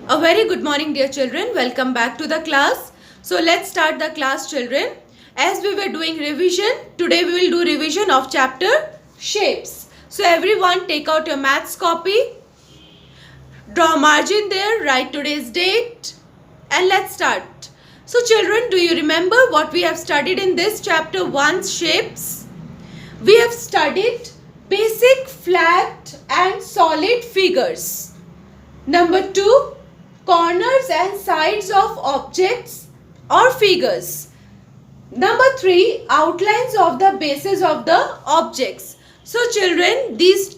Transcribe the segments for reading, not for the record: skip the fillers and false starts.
A very good morning, dear children. Welcome back to the class. So let's start the class, children. As we were doing revision, today we will do revision of chapter shapes. So everyone take out your maths copy, draw a margin there, write today's date, and let's start. So children, do you remember what we have studied in this chapter 1, shapes? We have studied basic flat and solid figures. Number 2, corners and sides of objects or figures. Number 3, outlines of the bases of the objects. So children, these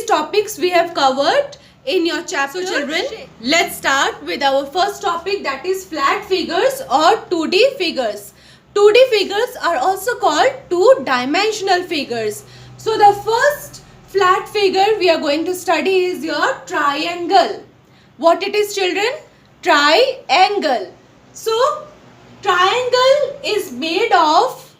topics we have covered in your chapter. So children, let's start with our first topic, that is flat figures or 2D figures. 2D figures are also called two-dimensional figures. So the first flat figure we are going to study is your triangle. What it is, children? Triangle. So triangle is made of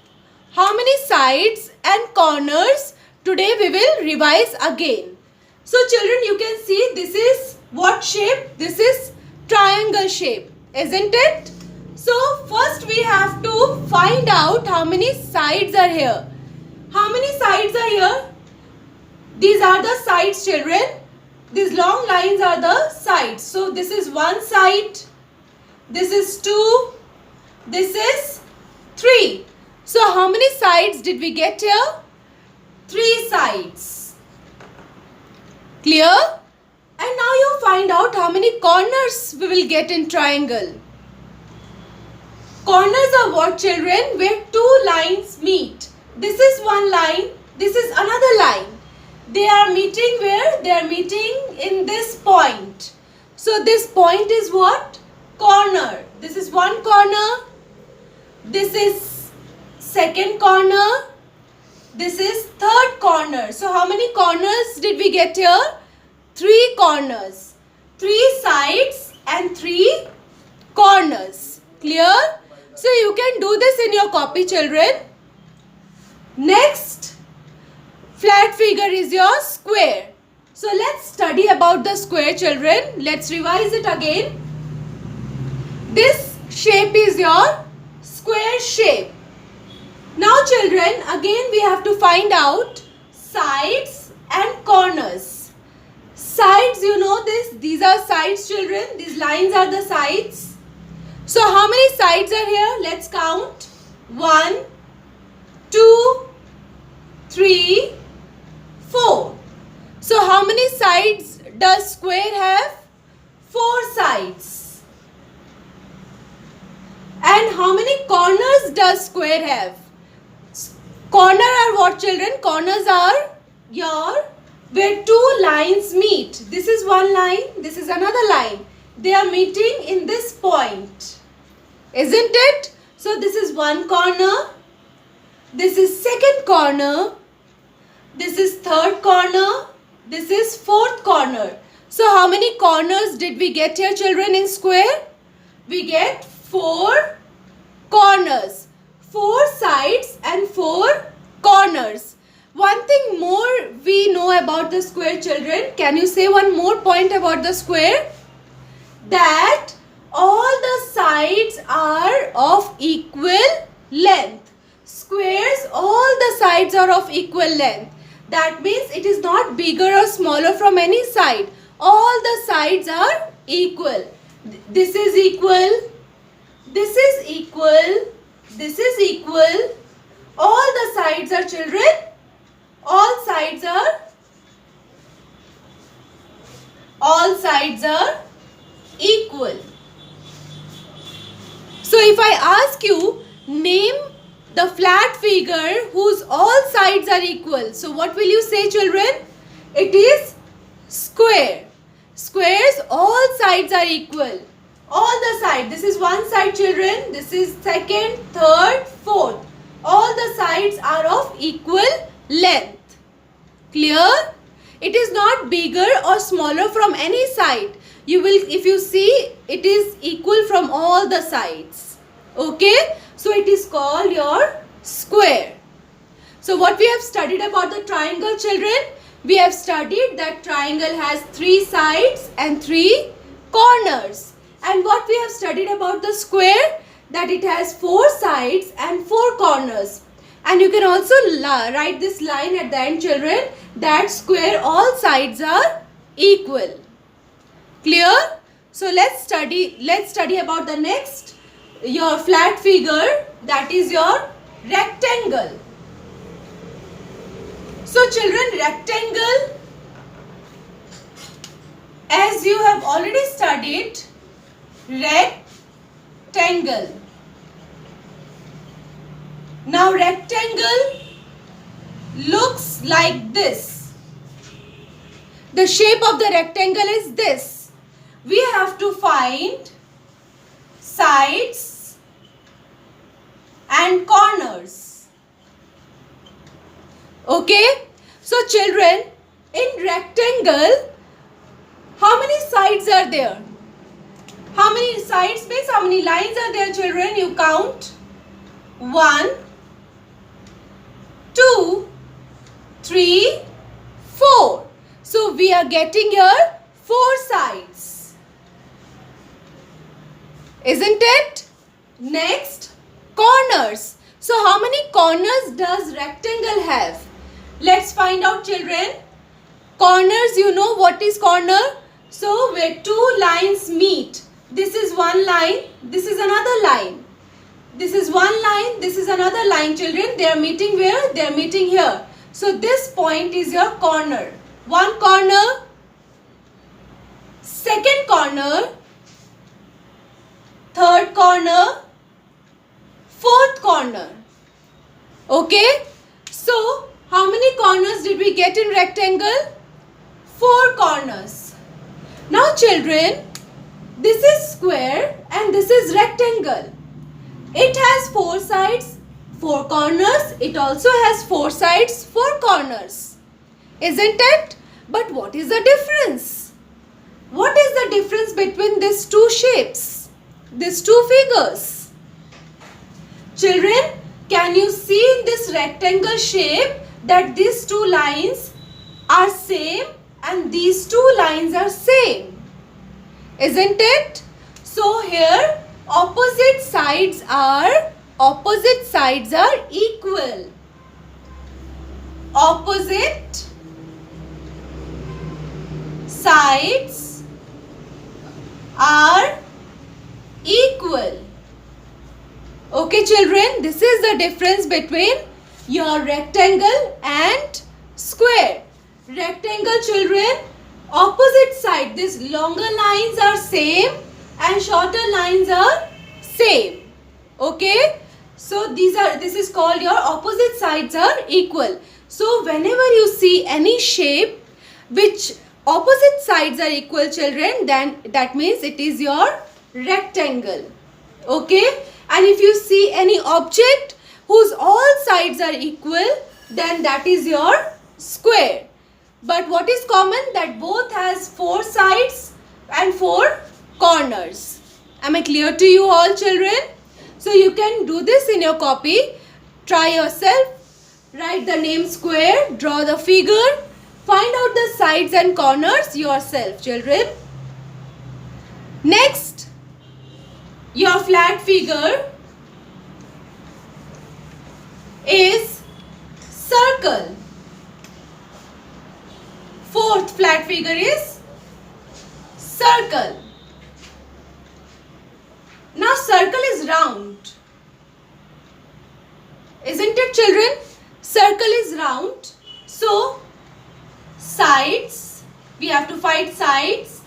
how many sides and corners? Today we will revise again. So children, you can see this is what shape? This is triangle shape, isn't it? So first we have to find out how many sides are here. How many sides are here? These are the sides, children. These long lines are the sides. So this is one side, this is 2, this is 3. So how many sides did we get here? 3 sides. Clear? And now you find out how many corners we will get in triangle. Corners are what, children? Where two lines meet. This is one line, this is another line. They are meeting where? They are meeting in this point. So this point is what? Corner. This is one corner. This is second corner. This is third corner. So how many corners did we get here? 3 corners. 3 sides and 3 corners. Clear? So you can do this in your copy, children. Next flat figure is your square. So let's study about the square, children. Let's revise it again. This shape is your square shape. Now children, again we have to find out sides and corners. Sides, you know this. These are sides, children. These lines are the sides. So how many sides are here? Let's count. 1, 2, 3, 4. So how many sides does square have? 4 sides. And how many corners does square have? Corner are what, children? Corners are your where two lines meet. This is one line, this is another line. They are meeting in this point. Isn't it? So this is one corner. This is second corner. This is third corner. This is fourth corner. So how many corners did we get here, children, in square? We get 4 corners. 4 sides and 4 corners. One thing more we know about the square, children. Can you say one more point about the square? That all the sides are of equal length. Squares, all the sides are of equal length. That means it is not bigger or smaller from any side. All the sides are equal. This is equal. This is equal. This is equal. All the sides are, children. All sides are equal. So if I ask you, name the flat figure whose all sides are equal. So what will you say, children? It is square. Squares, all sides are equal. All the sides. This is one side, children. This is second, third, fourth. All the sides are of equal length. Clear? It is not bigger or smaller from any side. You will, if you see, it is equal from all the sides. Okay? So it is called your square. So what we have studied about the triangle, children? We have studied that triangle has 3 sides and 3 corners. And what we have studied about the square, that it has 4 sides and 4 corners. And you can also write this line at the end, children, that square all sides are equal. Clear? So let's study about the next, your flat figure, that is your rectangle. So children, rectangle, as you have already studied, rectangle. Now rectangle looks like this. The shape of the rectangle is this. We have to find sides and corners. Okay? So children, in rectangle, how many sides are there? How many sides means how many lines are there, children? You count. 1, 2, 3, 4. So we are getting here 4 sides. Isn't it? Next, corners. So how many corners does rectangle have? Let's find out, children. Corners, you know what is corner? So where 2 lines meet. This is one line, this is another line. This is one line, this is another line, children. They are meeting where? They are meeting here. So this point is your corner. One corner, second corner, third corner, fourth corner. Okay? So how many corners did we get in rectangle? 4 corners. Now children, this is square and this is rectangle. It has 4 sides, 4 corners. It also has 4 sides, 4 corners. Isn't it? But what is the difference? What is the difference between these 2 shapes? These 2 figures? Children, can you see in this rectangle shape that these 2 lines are same and these 2 lines are same? Isn't it? So here opposite sides are equal. Opposite sides are equal. Okay children, this is the difference between your rectangle and square. Rectangle, children, opposite side, these longer lines are same and shorter lines are same. Okay, so this is called your opposite sides are equal. So whenever you see any shape which opposite sides are equal, children, then that means it is your rectangle. Okay, and if you see any object whose all sides are equal, then that is your square. But what is common? That both has 4 sides and 4 corners. Am I clear to you all, children? So you can do this in your copy. Try yourself. Write the name square. Draw the figure. Find out the sides and corners yourself, children. Next, your flat figure is circle. Fourth flat figure is circle. Now circle is round. Isn't it, children? Circle is round. So sides, we have to find sides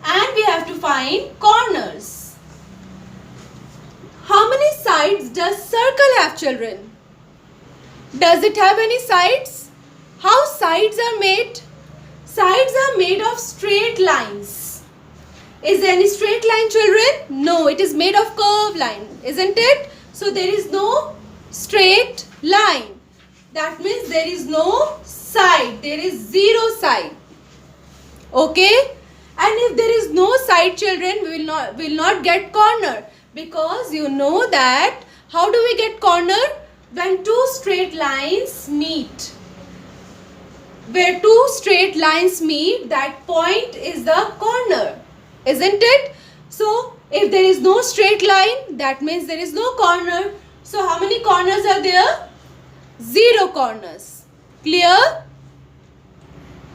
and we have to find corners. How many sides does circle have, children? Does it have any sides? How sides are made? Sides are made of straight lines. Is there any straight line, children? No, it is made of curved line, isn't it? So there is no straight line. That means there is no side. There is 0 side. Okay? And if there is no side, children, we will not get corner. Because you know that how do we get corner? When 2 straight lines meet. Where 2 straight lines meet, that point is the corner. isn't it? So if there is no straight line, that means there is no corner. So how many corners are there? 0 corners. Clear?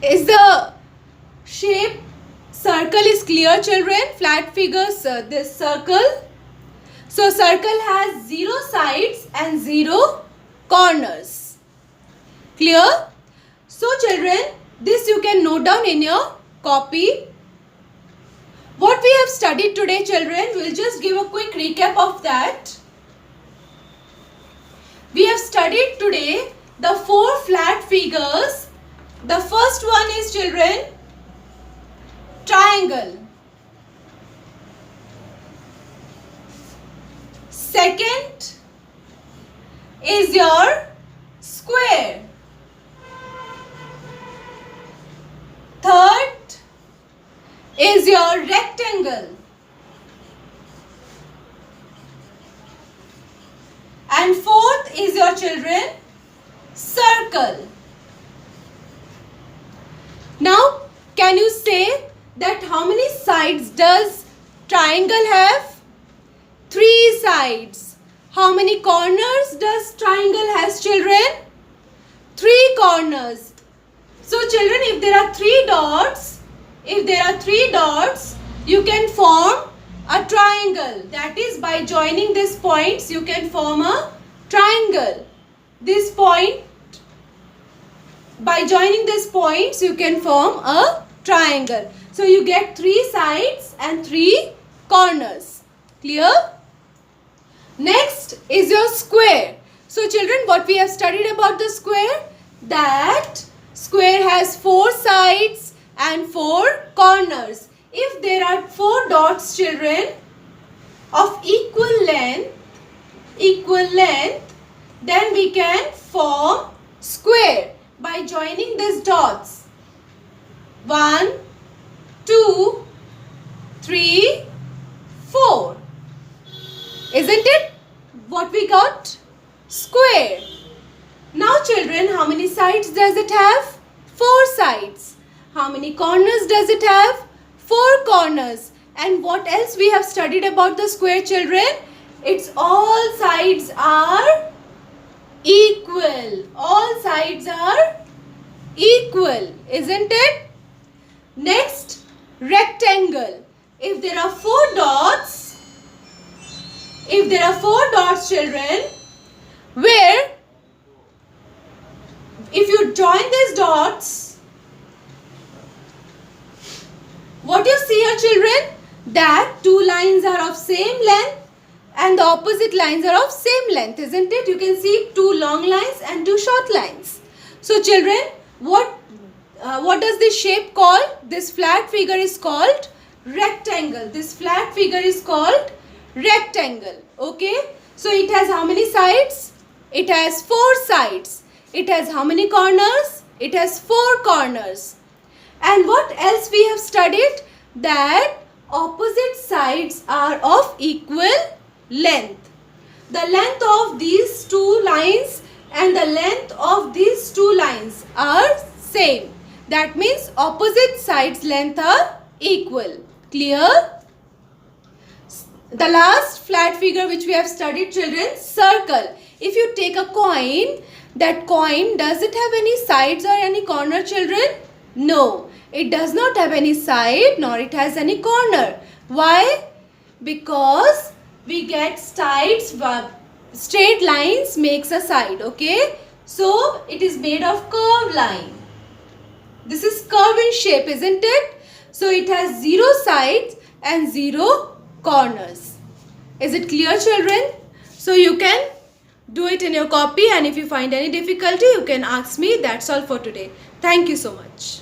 Is the shape circle is clear, children? Flat figures, this circle. So circle has 0 sides and 0 corners. Clear? So children, this you can note down in your copy. What we have studied today, children, we'll just give a quick recap of that. We have studied today the 4 flat figures. The first one is, children, triangle. Second is your square. Third is your rectangle. And fourth is your, children, circle. Now, can you say that how many sides does triangle have? 3 sides. How many corners does triangle has, children? 3 corners. So children, if there are 3 dots, you can form a triangle. That is, by joining these points, you can form a triangle. This point, by joining these points, you can form a triangle. So you get 3 sides and 3 corners. Clear? Next is your square. So children, what we have studied about the square? That square has 4 sides and 4 corners. If there are 4 dots, children, of equal length, then we can form square by joining these dots. 1, 2, 3, 4. Isn't it? What we got? Square. Now children, how many sides does it have? 4 sides. How many corners does it have? 4 corners. And what else we have studied about the square, children? Its all sides are equal. All sides are equal. Isn't it? Next, rectangle. If there are 4 dots, children, where if you join these dots, what you see here, children? That 2 lines are of same length and the opposite lines are of same length, isn't it? You can see 2 long lines and 2 short lines. So children, what does this shape call? This flat figure is called rectangle. This flat figure is called rectangle. Okay. So it has how many sides? It has 4 sides. It has how many corners? It has 4 corners. And what else we have studied? That opposite sides are of equal length. The length of these 2 lines and the length of these 2 lines are same. That means opposite sides length are equal. Clear? The last flat figure which we have studied, children, circle. If you take a coin, that coin, does it have any sides or any corner, children? No, it does not have any side nor it has any corner. Why? Because we get sides, straight lines makes a side, okay? So it is made of curved line. This is curve in shape, isn't it? So it has 0 sides and 0 corners. Is it clear, children? So you can do it in your copy, and if you find any difficulty, you can ask me. That's all for today. Thank you so much.